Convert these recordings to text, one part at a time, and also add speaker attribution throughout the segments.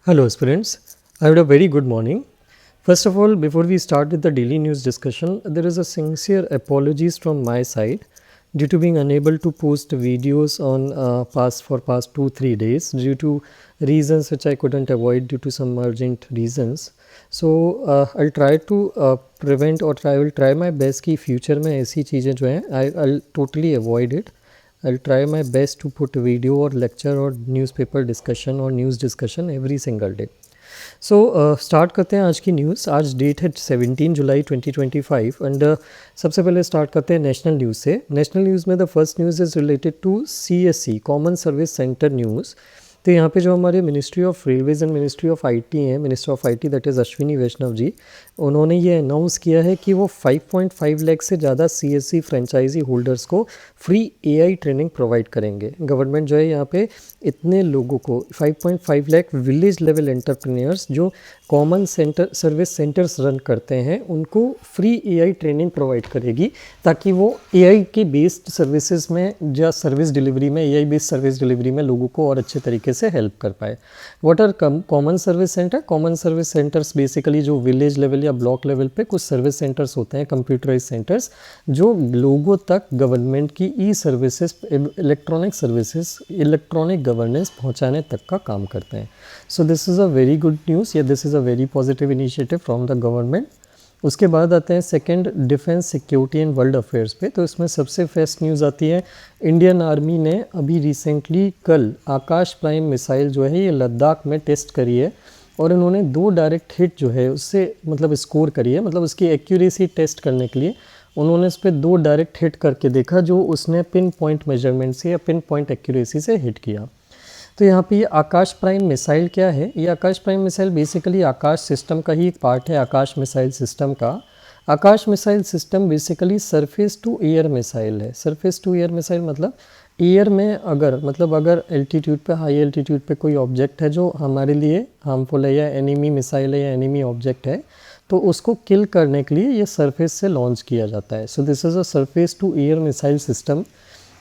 Speaker 1: Hello, aspirants. I had a very good morning. First of all, before we start with the daily news discussion, there is a sincere apologies from my side due to being unable to post videos on past 2-3 days due to reasons which I couldn't avoid due to some urgent reasons. So I'll try to prevent or I will try my best कि future में ऐसी चीज़ें जो हैं I'll totally avoid it. I'll try my best to put video or lecture or newspaper discussion or news discussion every single day. So start करते हैं आज की न्यूज़. आज डेट है 17 जुलाई 2025 एंड सबसे पहले स्टार्ट करते हैं नेशनल न्यूज़ से. नेशनल न्यूज़ में the first news is related to CSC common service centre news. तो यहाँ पे जो हमारे ministry of railways and ministry of IT हैं, minister of IT that is Ashwini Vaishnaw ji, उन्होंने ये अनाउंस किया है कि वो 5.5 लाख से ज़्यादा CSC फ्रेंचाइजी होल्डर्स को फ्री AI ट्रेनिंग प्रोवाइड करेंगे. गवर्नमेंट जो है यहाँ पे इतने लोगों को 5.5 लाख विलेज लेवल एंटरप्रेन्योर्स जो कॉमन सर्विस सेंटर्स रन करते हैं उनको फ्री AI ट्रेनिंग प्रोवाइड करेगी ताकि वो AI के बेस्ड सर्विसेज में या सर्विस डिलीवरी में AI बेस्ड सर्विस डिलीवरी में लोगों को और अच्छे तरीके से हेल्प कर पाए. What are common service center? Common service centers basically जो विलेज लेवल या ब्लॉक लेवल पे कुछ सर्विस सेंटर्स होते हैं, कंप्यूटराइज सेंटर्स, जो लोगों तक गवर्नमेंट की services, electronic services, electronic governance पहुंचाने तक का काम करते हैं. So this is a very good news या this is a very positive initiative from the government. उसके बाद आते हैं second, defence, security and world affairs पे. तो इसमें सबसे फर्स्ट न्यूज़ आती है, इंडियन आर्मी ने अभी रिसेंटली कल आकाश प्राइम मिसाइल जो है ये लद्दाख में टेस्ट करी है और इन्होंने 2 डायरेक्ट हिट जो है उससे मतलब स्कोर करी है. मतलब उसकी एक्यूरेसी टेस्ट करने के लिए उन्होंने इस पर 2 डायरेक्ट हिट करके देखा जो उसने पिन पॉइंट मेजरमेंट से या पिन पॉइंट एक्यूरेसी से हिट किया. तो यहाँ पे ये आकाश प्राइम मिसाइल क्या है? ये Akash prime missile basically Akash system का ही एक पार्ट है, आकाश मिसाइल सिस्टम का. Akash missile system basically surface to air missile है. सरफेस टू एयर मिसाइल मतलब एयर में अगर एल्टीट्यूड पे, हाई एल्टीट्यूड पे कोई ऑब्जेक्ट है जो हमारे लिए हार्मफुल है या एनिमी मिसाइल है या एनिमी ऑब्जेक्ट है तो उसको किल करने के लिए ये सरफेस से लॉन्च किया जाता है. So this is a surface to air missile system.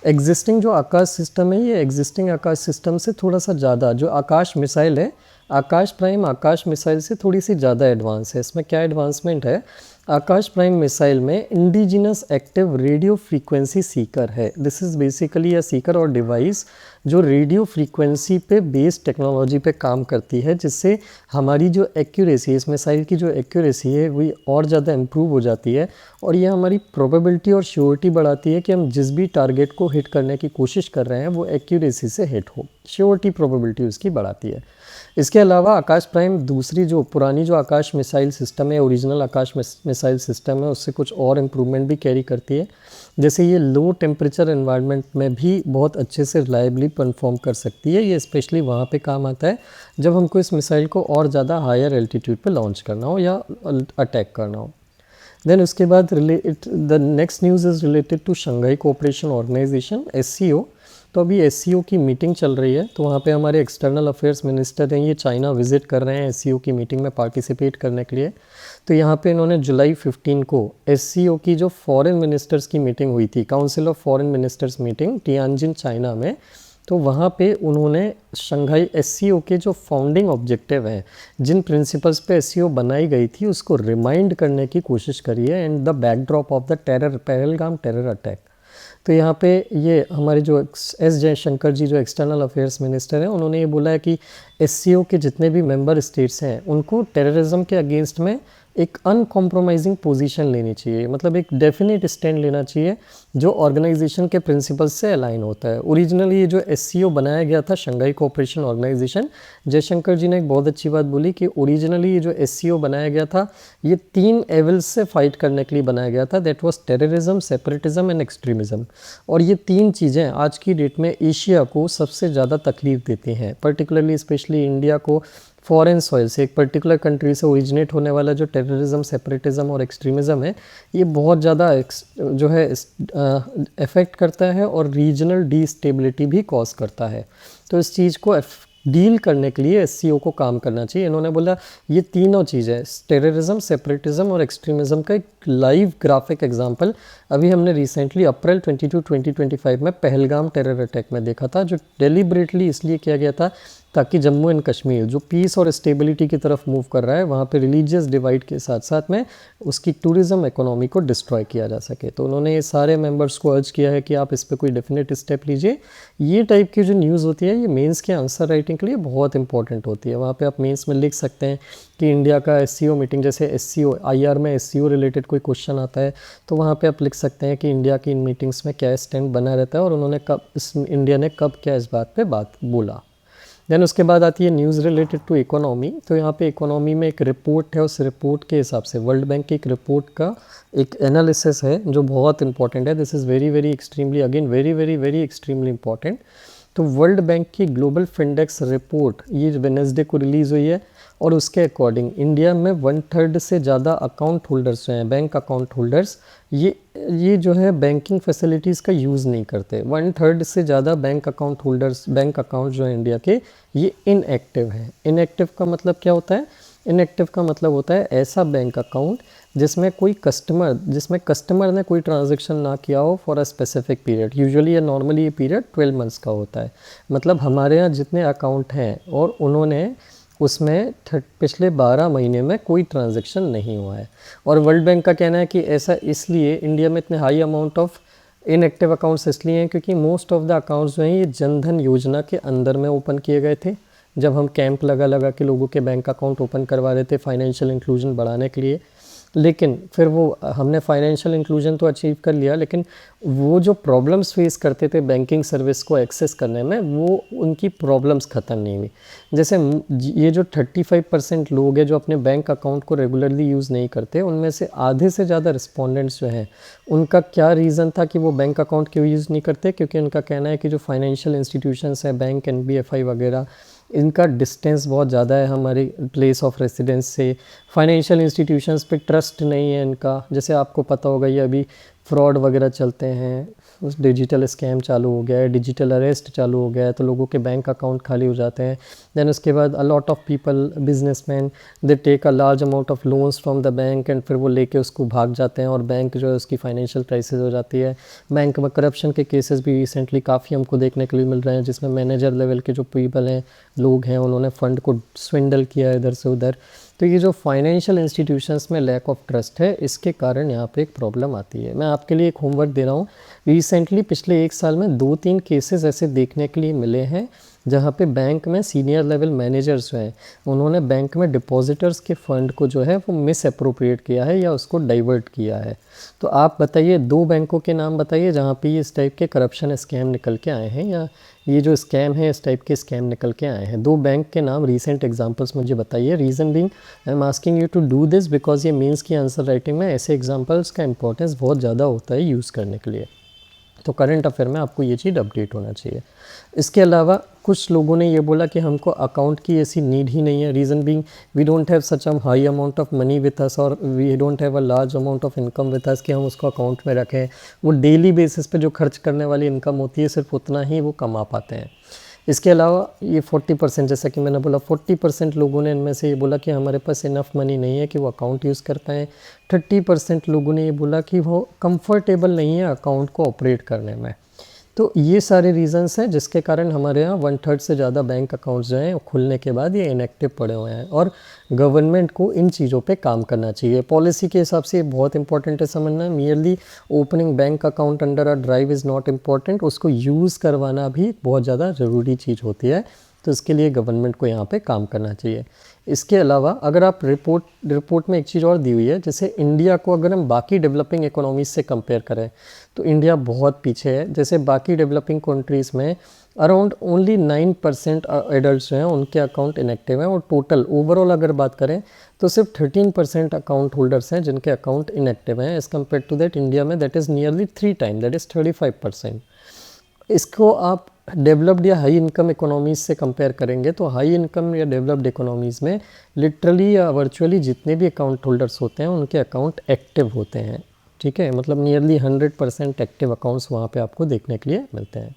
Speaker 1: Existing जो आकाश सिस्टम है ये एग्जिस्टिंग आकाश सिस्टम से थोड़ा सा ज़्यादा, जो आकाश मिसाइल है आकाश प्राइम आकाश मिसाइल से थोड़ी सी ज़्यादा एडवांस है. इसमें क्या एडवांसमेंट है? आकाश प्राइम मिसाइल में indigenous active radio frequency seeker है. This is basically a seeker और डिवाइस जो रेडियो फ्रीक्वेंसी पे बेस्ड टेक्नोलॉजी पे काम करती है जिससे हमारी जो एक्यूरेसी, इस मिसाइल की जो एक्यूरेसी है वो और ज़्यादा इम्प्रूव हो जाती है और ये हमारी प्रोबेबिलिटी और श्योरिटी बढ़ाती है कि हम जिस भी टारगेट को हिट करने की कोशिश कर रहे हैं वो एक्यूरेसी से हिट हो. श्योरिटी प्रोबेबिलिटी उसकी बढ़ाती है. इसके अलावा आकाश प्राइम दूसरी जो पुरानी जो आकाश मिसाइल सिस्टम है, ओरिजिनल आकाश मिसाइल सिस्टम है, उससे कुछ और इम्प्रूवमेंट भी कैरी करती है. जैसे ये लो टेम्परेचर एनवायरनमेंट में भी बहुत अच्छे से रिलायबली परफॉर्म कर सकती है. ये स्पेशली वहाँ पे काम आता है जब हमको इस मिसाइल को और ज़्यादा हायर एल्टीट्यूड पे लॉन्च करना हो या अटैक करना हो. देन उसके बाद the next news is related to Shanghai Cooperation Organization SCO. तो अभी SCO की मीटिंग चल रही है तो वहाँ पे हमारे एक्सटर्नल अफेयर्स मिनिस्टर हैं, ये चाइना विज़िट कर रहे हैं SCO की मीटिंग में पार्टिसिपेट करने के लिए. तो यहाँ पे इन्होंने जुलाई 15 को SCO की जो फॉरेन मिनिस्टर्स की मीटिंग हुई थी, council of foreign ministers meeting Tianjin China में, तो वहाँ पे उन्होंने शंघाई SCO के जो फाउंडिंग ऑब्जेक्टिव हैं, जिन प्रिंसिपल्स पे SCO बनाई गई थी उसको रिमाइंड करने की कोशिश करी है and the backdrop of the Pahalgam terror attack. तो यहाँ पे ये हमारे जो S जयशंकर जी जो एक्सटर्नल अफेयर्स मिनिस्टर हैं उन्होंने ये बोला है कि SCO के जितने भी मेंबर स्टेट्स हैं उनको टेररिज्म के अगेंस्ट में एक अनकॉम्प्रोमाइजिंग पोजीशन लेनी चाहिए. मतलब एक डेफिनेट स्टैंड लेना चाहिए जो ऑर्गेनाइजेशन के प्रिंसिपल्स से अलाइन होता है. ओरिजिनली ये जो SCO बनाया गया था शंघाई कोऑपरेशन ऑर्गेनाइजेशन, जयशंकर जी ने एक बहुत अच्छी बात बोली कि ओरिजिनली ये जो SCO बनाया गया था ये 3 एविल्स से फाइट करने के लिए बनाया गया था. That was terrorism, separatism and extremism. और ये 3 चीज़ें आज की डेट में एशिया को सबसे ज़्यादा तकलीफ देती हैं, पर्टिकुलरली स्पेशली इंडिया को. फॉरेन सॉइल से, एक पर्टिकुलर कंट्री से ओरिजिनेट होने वाला जो टेररिज्म, सेपरेटिज्म और एक्सट्रीमिज़म है ये बहुत ज़्यादा जो है इफ़ेक्ट करता है और रीजनल डीस्टेबिलिटी भी कॉज करता है. तो इस चीज़ को डील करने के लिए SCO को काम करना चाहिए. इन्होंने बोला ये तीनों चीज़ें, टेररिज्म, सेपरेटिज्म और एक्सट्रीमिज़म का एक लाइव ग्राफिक एग्जांपल अभी हमने रिसेंटली अप्रैल 22 2025 में पहलगाम टेरर अटैक में देखा था, जो डेलिबरेटली इसलिए किया गया था ताकि जम्मू एंड कश्मीर जो पीस और स्टेबिलिटी की तरफ मूव कर रहा है वहाँ पे रिलीजियस डिवाइड के साथ साथ में उसकी टूरिज़्म इकोनॉमी को डिस्ट्रॉय किया जा सके। तो उन्होंने ये सारे मेंबर्स को अर्ज किया है कि आप इस पर कोई डेफिनेट स्टेप लीजिए। ये टाइप की जो न्यूज़ होती है ये मेंस के आंसर राइटिंग के लिए बहुत इंपॉर्टेंट होती है। वहाँ पे आप मेंस में लिख सकते हैं कि इंडिया का एससीओ मीटिंग, जैसे एससीओ आईआर में एससीओ रिलेटेड कोई क्वेश्चन आता है तो वहाँ पे आप लिख सकते हैं कि इंडिया की इन मीटिंग्स में क्या स्टैंड बना रहता है और उन्होंने इंडिया ने कब क्या इस बात पे बात बोला। देन उसके बाद आती है न्यूज़ रिलेटेड टू इकोनॉमी। तो यहाँ पे इकोनॉमी में एक रिपोर्ट है, उस रिपोर्ट के हिसाब से वर्ल्ड बैंक की एक रिपोर्ट का एक एनालिसिस है जो बहुत इंपॉर्टेंट है। This is very very extremely again very very very extremely important. तो वर्ल्ड बैंक की ग्लोबल फिंडेक्स रिपोर्ट ये वेडनेसडे को रिलीज़ हुई है और उसके अकॉर्डिंग इंडिया में 1/3 से ज़्यादा अकाउंट होल्डर्स जो हैं, बैंक अकाउंट होल्डर्स, ये जो है बैंकिंग फैसिलिटीज़ का यूज़ नहीं करते। 1/3 से ज़्यादा bank account holders, bank account जो है इंडिया के, ये इनएक्टिव हैं। इनएक्टिव का मतलब क्या होता है? इनएक्टिव का मतलब होता है ऐसा बैंक अकाउंट जिसमें कस्टमर ने कोई ट्रांजैक्शन ना किया हो for a specific period. Usually या नॉर्मली ये पीरियड 12 मंथ्स का होता है। मतलब हमारे यहाँ जितने अकाउंट हैं और उन्होंने उसमें पिछले 12 महीने में कोई ट्रांजैक्शन नहीं हुआ है। और वर्ल्ड बैंक का कहना है कि ऐसा इसलिए इंडिया में इतने high amount of inactive accounts इसलिए हैं क्योंकि मोस्ट ऑफ द अकाउंट्स जो हैं ये जनधन योजना के अंदर में ओपन किए गए थे। जब हम कैंप लगा के लोगों के बैंक अकाउंट ओपन करवा रहे थे फाइनेंशियल इंक्लूजन बढ़ाने के लिए, लेकिन फिर वो हमने फाइनेंशियल इंक्लूजन तो अचीव कर लिया, लेकिन वो जो प्रॉब्लम्स फेस करते थे बैंकिंग सर्विस को एक्सेस करने में, वो उनकी प्रॉब्लम्स ख़त्म नहीं हुई। जैसे ये जो 35% लोग हैं जो अपने बैंक अकाउंट को रेगुलरली यूज़ नहीं करते, उनमें से आधे से ज़्यादा रिस्पोंडेंट्स जो हैं उनका क्या रीज़न था कि वो बैंक अकाउंट क्यों यूज़ नहीं करते? क्योंकि उनका कहना है कि जो फाइनेंशियल इंस्टीट्यूशंस हैं, बैंक, एनबीएफआई वगैरह, इनका डिस्टेंस बहुत ज़्यादा है हमारे प्लेस ऑफ रेसिडेंस से। फाइनेंशियल इंस्टीट्यूशंस पे ट्रस्ट नहीं है इनका। जैसे आपको पता होगा ये अभी फ्रॉड वगैरह चलते हैं, उस डिजिटल स्कैम चालू हो गया है, डिजिटल अरेस्ट चालू हो गया है, तो लोगों के बैंक अकाउंट खाली हो जाते हैं। देन उसके बाद a lot of people, businessman, they take a large amount of loans from the bank and फिर वो लेके उसको भाग जाते हैं और बैंक जो है उसकी फाइनेंशियल क्राइसिस हो जाती है। बैंक में करप्शन के केसेस भी रिसेंटली काफ़ी हमको देखने के लिए मिल रहे हैं, जिसमें मैनेजर लेवल के जो पीपल हैं, लोग हैं, उन्होंने फ़ंड को स्विंडल किया इधर से उधर। तो ये जो फाइनेंशियल इंस्टीट्यूशंस में लैक ऑफ ट्रस्ट है, इसके कारण यहाँ पे एक प्रॉब्लम आती है। मैं आपके लिए एक होमवर्क दे रहा हूँ। रिसेंटली पिछले 1 साल में 2-3 केसेस ऐसे देखने के लिए मिले हैं जहाँ पे बैंक में सीनियर लेवल मैनेजर्स जो हैं उन्होंने बैंक में डिपॉजिटर्स के फ़ंड को जो है वो मिस अप्रोप्रिएट किया है या उसको डाइवर्ट किया है। तो आप बताइए 2 बैंकों के नाम बताइए जहाँ पे इस टाइप के करप्शन स्कैम निकल के आए हैं, या ये जो स्कैम है इस टाइप के स्कैम निकल के आए हैं। 2 बैंक के नाम रीसेंट एग्जांपल्स मुझे बताइए। Reason being I am asking you to do this because ये मीन्स की आंसर राइटिंग में ऐसे एग्जांपल्स का इंपॉर्टेंस बहुत ज़्यादा होता है यूज़ करने के लिए। तो करंट अफेयर में आपको ये चीज़ अपडेट होना चाहिए। इसके अलावा कुछ लोगों ने ये बोला कि हमको अकाउंट की ऐसी नीड ही नहीं है। Reason being we don't have such a high amount of money with us और we don't have a large amount of income with us कि हम उसको अकाउंट में रखें। वो डेली बेसिस पे जो खर्च करने वाली इनकम होती है सिर्फ उतना ही वो कमा पाते हैं। इसके अलावा ये 40%, जैसा कि मैंने बोला 40% लोगों ने इनमें से ये बोला कि हमारे पास इनफ मनी नहीं है कि वो अकाउंट यूज़ कर पाएँ। 30% लोगों ने ये बोला कि वो कंफर्टेबल नहीं है अकाउंट को ऑपरेट करने में। तो ये सारे रीज़न्स हैं जिसके कारण हमारे यहाँ 1/3 से ज़्यादा बैंक अकाउंट्स जो हैं खुलने के बाद ये इनएक्टिव पड़े हुए हैं और गवर्नमेंट को इन चीज़ों पे काम करना चाहिए। पॉलिसी के हिसाब से ये बहुत इंपॉर्टेंट है समझना। Merely opening bank account under a drive is not important, उसको यूज़ करवाना भी बहुत ज़्यादा ज़रूरी चीज़ होती है। तो इसके लिए गवर्नमेंट को यहाँ पे काम करना चाहिए। इसके अलावा अगर आप रिपोर्ट में एक चीज़ और दी हुई है, जैसे इंडिया को अगर हम बाकी डेवलपिंग इकोनॉमीज से कंपेयर करें तो इंडिया बहुत पीछे है। जैसे बाकी डेवलपिंग कंट्रीज़ में अराउंड ओनली 9% एडल्ट जो हैं उनके अकाउंट इनएक्टिव हैं और टोटल ओवरऑल अगर बात करें तो सिर्फ 13% अकाउंट होल्डर्स हैं जिनके अकाउंट इनएक्टिव हैं। As compare to that India में that is nearly 3 time, that is 35%। इसको आप डेवलप्ड या हाई इनकम इकोनॉमीज़ से कंपेयर करेंगे तो हाई इनकम या डेवलप्ड इकोनॉमीज़ में लिटरली या वर्चुअली जितने भी अकाउंट होल्डर्स होते हैं उनके अकाउंट एक्टिव होते हैं। ठीक है, मतलब नियरली 100% एक्टिव अकाउंट्स वहाँ पे आपको देखने के लिए मिलते हैं।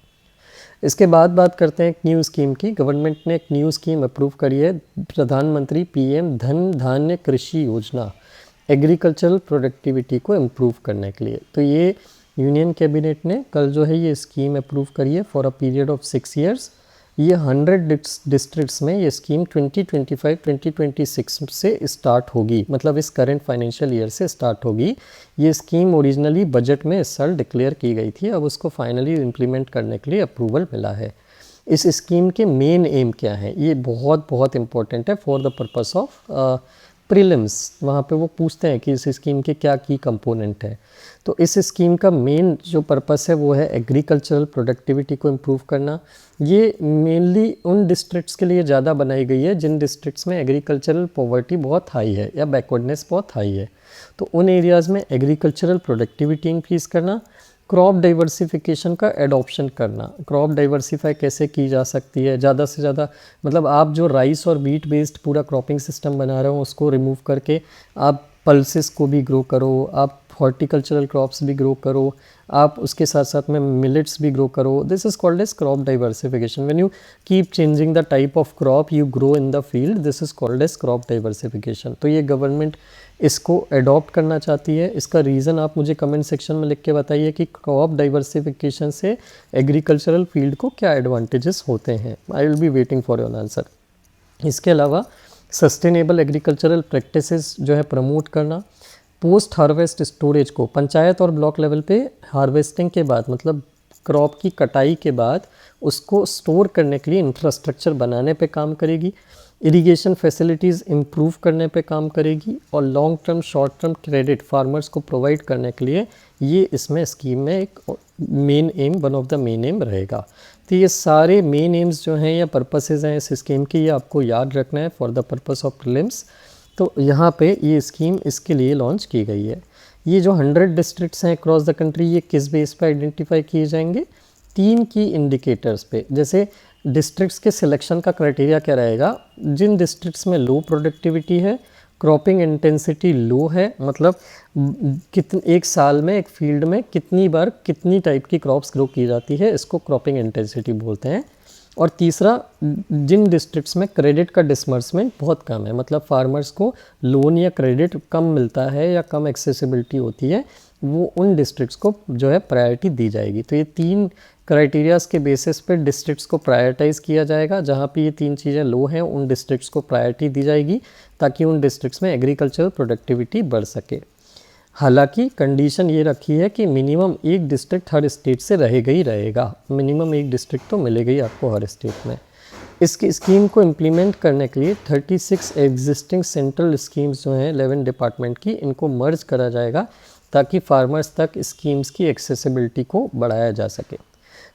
Speaker 1: इसके बाद बात करते हैं एक न्यू स्कीम की। गवर्नमेंट ने एक न्यू स्कीम अप्रूव करी है, प्रधानमंत्री पीएम धन धान्य कृषि योजना। एग्रीकल्चरल प्रोडक्टिविटी को इम्प्रूव करने के लिए। तो ये यूनियन कैबिनेट ने कल जो है ये स्कीम अप्रूव करी है for a period of 6 years. ये 100 डिस्ट्रिक्ट्स में ये स्कीम 2025-2026 से स्टार्ट होगी, मतलब इस करंट फाइनेंशियल ईयर से स्टार्ट होगी। ये स्कीम ओरिजिनली बजट में इस साल डिक्लेयर की गई थी, अब उसको फाइनली इम्प्लीमेंट करने के लिए अप्रूवल मिला है। इस स्कीम के मेन एम क्या है, ये बहुत बहुत इंपॉर्टेंट है for the purpose of prelims. वहाँ पे वो पूछते हैं कि इस स्कीम के क्या की कंपोनेंट है। तो इस स्कीम का मेन जो पर्पस है वो है एग्रीकल्चरल प्रोडक्टिविटी को इम्प्रूव करना। ये मेनली उन डिस्ट्रिक्ट्स के लिए ज़्यादा बनाई गई है जिन डिस्ट्रिक्ट्स में एग्रीकल्चरल पॉवर्टी बहुत हाई है या बैकवर्डनेस बहुत हाई है। तो उन एरियाज़ में एग्रीकल्चरल प्रोडक्टिविटी इंक्रीज़ करना, क्रॉप डाइवर्सिफिकेशन का एडॉप्शन करना। क्रॉप डाइवर्सिफाई कैसे की जा सकती है, ज़्यादा से ज़्यादा, मतलब आप जो राइस और व्हीट बेस्ड पूरा क्रॉपिंग सिस्टम बना रहे हो उसको रिमूव करके आप पल्सेस को भी ग्रो करो, आप हॉर्टिकल्चरल क्रॉप्स भी ग्रो करो, आप उसके साथ साथ में मिलेट्स भी ग्रो करो। This is called as crop diversification. When you keep changing the type of crop you grow in the field, this is called as crop diversification. तो ये गवर्नमेंट इसको अडॉप्ट करना चाहती है। इसका रीज़न आप मुझे कमेंट सेक्शन में लिख के बताइए कि क्रॉप डाइवर्सिफिकेशन से एग्रीकल्चरल फील्ड को क्या एडवांटेजेस होते हैं। I will be waiting for your answer. इसके अलावा सस्टेनेबल एग्रीकल्चरल प्रैक्टिसेस जो है प्रमोट करना, पोस्ट हार्वेस्ट स्टोरेज को पंचायत और ब्लॉक लेवल पे हार्वेस्टिंग के बाद, मतलब क्रॉप की कटाई के बाद उसको स्टोर करने के लिए इंफ्रास्ट्रक्चर बनाने पे काम करेगी। इरिगेशन फैसिलिटीज़ इम्प्रूव करने पे काम करेगी और long term short term credit farmers को प्रोवाइड करने के लिए ये इसमें स्कीम में एक main M, one of the main M रहेगा। तो ये सारे मेन एम्स जो हैं या पर्पसेस हैं इस स्कीम के, ये आपको याद रखना है for the purpose of prelims. तो यहाँ पे ये स्कीम इसके लिए लॉन्च की गई है। ये जो 100 डिस्ट्रिक्ट्स हैं अक्रॉस द कंट्री, ये किस बेस पे आइडेंटिफाई किए जाएंगे? 3 की इंडिकेटर्स पे। जैसे डिस्ट्रिक्ट्स के सिलेक्शन का क्राइटेरिया क्या रहेगा? जिन डिस्ट्रिक्ट्स में लो प्रोडक्टिविटी है, क्रॉपिंग इंटेंसिटी लो है, मतलब एक साल में एक फील्ड में कितनी बार कितनी टाइप की क्रॉप्स ग्रो की जाती है, इसको क्रॉपिंग इंटेंसिटी बोलते हैं। और तीसरा, जिन डिस्ट्रिक्ट्स में क्रेडिट का डिसबर्समेंट बहुत कम है, मतलब फार्मर्स को लोन या क्रेडिट कम मिलता है या कम एक्सेसिबिलिटी होती है, वो उन डिस्ट्रिक्ट्स को जो है प्रायोरिटी दी जाएगी। तो ये 3 क्राइटेरियाज के बेसिस पे डिस्ट्रिक्ट्स को प्रायोरिटाइज़ किया जाएगा। जहाँ पे ये 3 चीज़ें लो हैं उन डिस्ट्रिक्ट्स को प्रायोरिटी दी जाएगी ताकि उन डिस्ट्रिक्ट्स में एग्रीकल्चरल प्रोडक्टिविटी बढ़ सके। हालांकि कंडीशन ये रखी है कि मिनिमम एक डिस्ट्रिक्ट हर स्टेट से रहेगा ही रहेगा, मिनिमम एक डिस्ट्रिक्ट तो मिलेगा ही आपको हर स्टेट में। इसकी स्कीम को इम्प्लीमेंट करने के लिए 36 एग्जिस्टिंग सेंट्रल स्कीम्स जो हैं 11 डिपार्टमेंट की, इनको मर्ज करा जाएगा ताकि फार्मर्स तक स्कीम्स की एक्सेसिबिलिटी को बढ़ाया जा सके।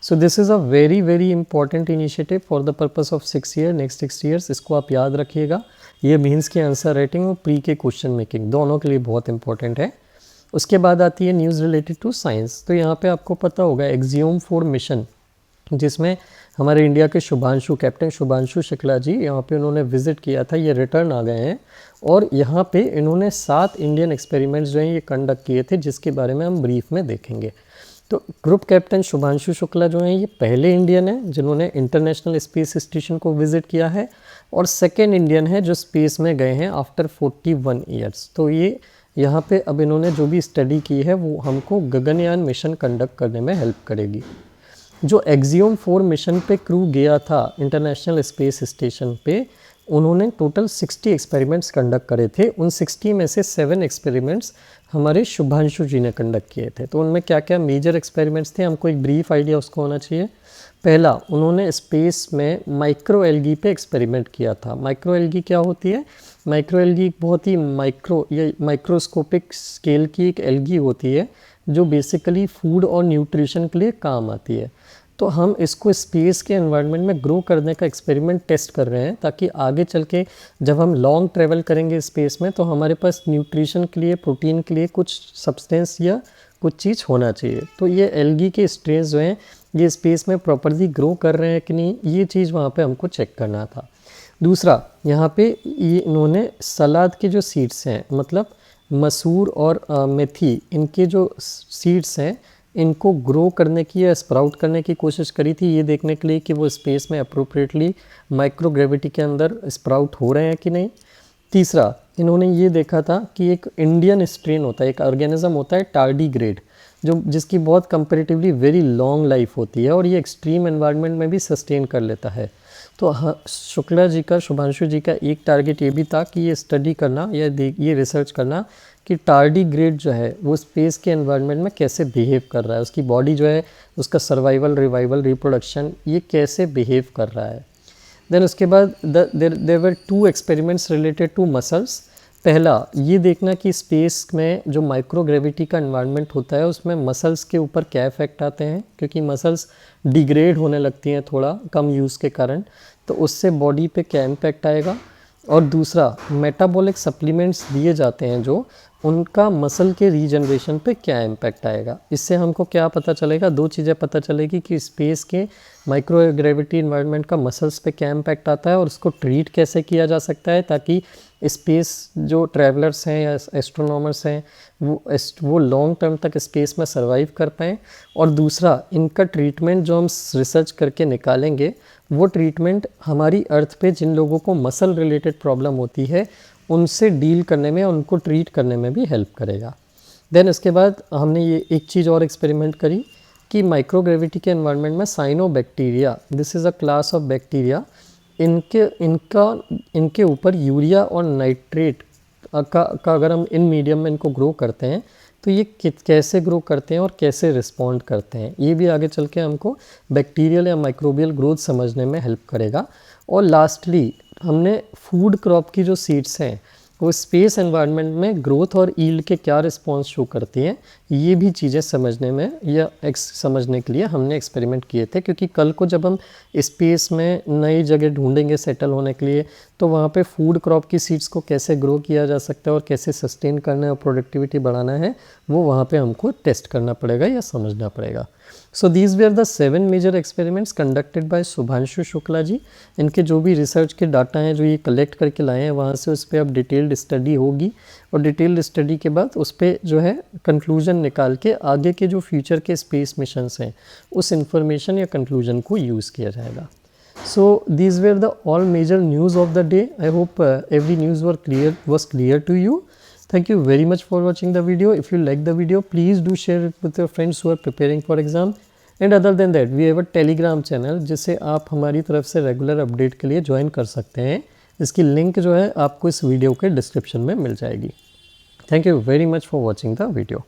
Speaker 1: सो this is a very very important initiative for the purpose of 6 year, next 6 years. इसको आप याद रखिएगा। ये मीन्स की आंसर राइटिंग और प्री के क्वेश्चन मेकिंग दोनों के लिए बहुत इंपॉर्टेंट है। उसके बाद आती है न्यूज़ रिलेटेड टू साइंस। तो यहाँ पे आपको पता होगा एक्सियोम 4 मिशन, जिसमें हमारे इंडिया के शुभांशु, कैप्टन शुभांशु शुक्ला जी यहाँ पे उन्होंने विजिट किया था, ये रिटर्न आ गए हैं। और यहाँ पे इन्होंने 7 इंडियन एक्सपेरिमेंट्स जो हैं ये कंडक्ट किए थे, जिसके बारे में हम ब्रीफ में देखेंगे। तो ग्रुप कैप्टन शुभांशु शुक्ला जो हैं ये पहले इंडियन हैं जिन्होंने इंटरनेशनल स्पेस स्टेशन को विजिट किया है, और सेकेंड इंडियन है जो स्पेस में गए हैं आफ्टर 41 ईयर्स। तो ये यहाँ पे अब इन्होंने जो भी स्टडी की है वो हमको गगनयान मिशन कंडक्ट करने में हेल्प करेगी। जो एक्सियोम 4 मिशन पे क्रू गया था इंटरनेशनल स्पेस स्टेशन पे, उन्होंने टोटल 60 एक्सपेरिमेंट्स कंडक्ट करे थे। उन 60 में से 7 एक्सपेरिमेंट्स हमारे शुभांशु जी ने कंडक्ट किए थे। तो उनमें क्या क्या मेजर एक्सपेरिमेंट्स थे, हमको एक ब्रीफ आइडिया उसको होना चाहिए। पहला, उन्होंने स्पेस में माइक्रो एल्गी पे एक्सपेरिमेंट किया था। माइक्रो एल्गी क्या होती है? माइक्रो एल्गी बहुत ही माइक्रो या माइक्रोस्कोपिक स्केल की एक एल्गी होती है जो बेसिकली फूड और न्यूट्रिशन के लिए काम आती है। तो हम इसको स्पेस के एनवायरनमेंट में ग्रो करने का एक्सपेरिमेंट टेस्ट कर रहे हैं ताकि आगे चल के जब हम लॉन्ग ट्रैवल करेंगे स्पेस में तो हमारे पास न्यूट्रिशन के लिए, प्रोटीन के लिए कुछ सब्सटेंस या कुछ चीज़ होना चाहिए। तो ये एल्गी के स्ट्रेस जो हैं ये स्पेस में प्रॉपरली ग्रो कर रहे हैं कि नहीं, ये चीज़ वहाँ पे हमको चेक करना था। दूसरा, यहाँ पे ये इन्होंने सलाद के जो सीड्स हैं, मतलब मसूर और मेथी, इनके जो सीड्स हैं इनको ग्रो करने की या स्प्राउट करने की कोशिश करी थी, ये देखने के लिए कि वो स्पेस में अप्रोप्रिएटली माइक्रोग्रेविटी के अंदर स्प्राउट हो रहे हैं कि नहीं। तीसरा इन्होंने ये देखा था कि एक इंडियन स्ट्रेन होता है, एक ऑर्गेनिज्म होता है टार्डीग्रेड, जिसकी बहुत कंपैरेटिवली वेरी लॉन्ग लाइफ होती है और ये एक्सट्रीम एनवायरनमेंट में भी सस्टेन कर लेता है। तो शुक्ला जी का, शुभांशु जी का एक टारगेट ये भी था कि ये स्टडी करना या ये रिसर्च करना कि टार्डीग्रेड जो है वो स्पेस के एनवायरनमेंट में कैसे बिहेव कर रहा है, उसकी बॉडी जो है उसका सर्वाइवल, रिवाइवल, रिप्रोडक्शन ये कैसे बिहेव कर रहा है। देन उसके बाद there were 2 experiments related to muscles. पहला ये देखना कि स्पेस में जो माइक्रोग्रेविटी का एनवायरनमेंट होता है उसमें मसल्स के ऊपर क्या इफेक्ट आते हैं, क्योंकि मसल्स डिग्रेड होने लगती हैं थोड़ा कम यूज़ के कारण, तो उससे बॉडी पे क्या इम्पैक्ट आएगा। और दूसरा मेटाबॉलिक सप्लीमेंट्स दिए जाते हैं जो, उनका मसल के रीजनरेशन पे क्या इम्पैक्ट आएगा। इससे हमको क्या पता चलेगा, 2 चीज़ें पता चलेगी कि स्पेस के माइक्रोग्रेविटी इन्वायरमेंट का मसल्स पे क्या इम्पैक्ट आता है और उसको ट्रीट कैसे किया जा सकता है ताकि स्पेस जो ट्रैवलर्स हैं या एस्ट्रोनॉमर्स हैं वो लॉन्ग टर्म तक स्पेस में सर्वाइव कर पाएँ। और दूसरा इनका ट्रीटमेंट जो हम रिसर्च करके निकालेंगे वो ट्रीटमेंट हमारी अर्थ पे जिन लोगों को मसल रिलेटेड प्रॉब्लम होती है उनसे डील करने में, उनको ट्रीट करने में भी हेल्प करेगा। देन इसके बाद हमने ये एक चीज़ और एक्सपेरिमेंट करी कि माइक्रोग्रेविटी के एनवायरनमेंट में cyanobacteria, this is a class of bacteria, इनके ऊपर यूरिया और नाइट्रेट का अगर हम इन मीडियम में इनको ग्रो करते हैं तो ये कैसे ग्रो करते हैं और कैसे रिस्पॉन्ड करते हैं, ये भी आगे चल के हमको बैक्टीरियल या माइक्रोबियल ग्रोथ समझने में हेल्प करेगा। और लास्टली हमने फूड क्रॉप की जो सीड्स हैं वो स्पेस एनवायरनमेंट में ग्रोथ और ईल्ड के क्या रिस्पॉन्स शो करती हैं, ये भी चीज़ें समझने में या समझने के लिए हमने एक्सपेरिमेंट किए थे। क्योंकि कल को जब हम स्पेस में नई जगह ढूंढेंगे सेटल होने के लिए तो वहाँ पे फूड क्रॉप की सीड्स को कैसे ग्रो किया जा सकता है और कैसे सस्टेन करना है और प्रोडक्टिविटी बढ़ाना है, वो वहाँ पे हमको टेस्ट करना पड़ेगा या समझना पड़ेगा। So these were the 7 major experiments conducted by Shubhanshu Shukla ji. इनके जो भी रिसर्च के डाटा हैं जो ये कलेक्ट करके लाए हैं वहाँ से उस पर अब डिटेल्ड स्टडी होगी और डिटेल्ड स्टडी के बाद उस पर जो है कंक्लूजन निकाल के आगे के जो फ्यूचर के स्पेस मिशंस हैं उस इंफॉर्मेशन या कंक्लूजन को यूज़ किया जाएगा। So these were the all major news of the day. I hope every news was clear to you. Thank you very much for watching the video. If you like the video, please do share it with your friends who are preparing for exam. And other than that, we have a Telegram channel जिसे आप हमारी तरफ से regular update के लिए join कर सकते हैं। इसकी लिंक जो है आपको इस वीडियो के डिस्क्रिप्शन में मिल जाएगी। Thank you very much for watching the video.